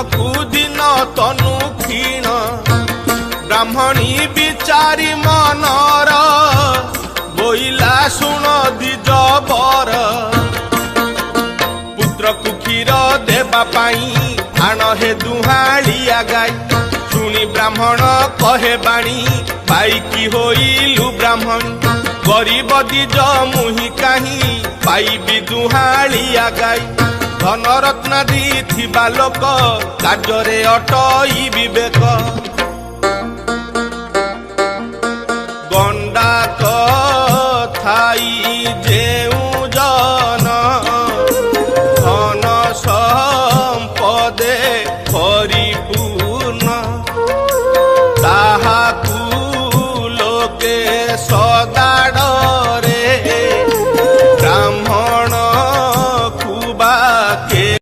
ଦିନକୁ ଦିନ ତନୁ କ୍ଷୀଣ ବ୍ରାହ୍ମଣୀ ବିଚାରି ମନର ବୋଇଲା ଶୁଣ ଦିଜ ବର ପୁତ୍ରକୁ କ୍ଷୀର ଦେବା ପାଇଁ ଆଣ ହେ ଦୁହାଳିଆ ଗାଈ ଶୁଣି ବ୍ରାହ୍ମଣ କହେ ବାଣୀ ପାଇକି ହୋଇଲୁ ବ୍ରାହ୍ମଣୀ ଗରିବ ଦିଜ ମୁହିଁ କାହିଁ ପାଇବି ଦୁହାଳିଆ ଗାଈ ଧନରତ୍ନାଦି ଥିବା ଲୋକ କାର୍ଯ୍ୟରେ ଅଟଇ ବିବେକ ଗଣ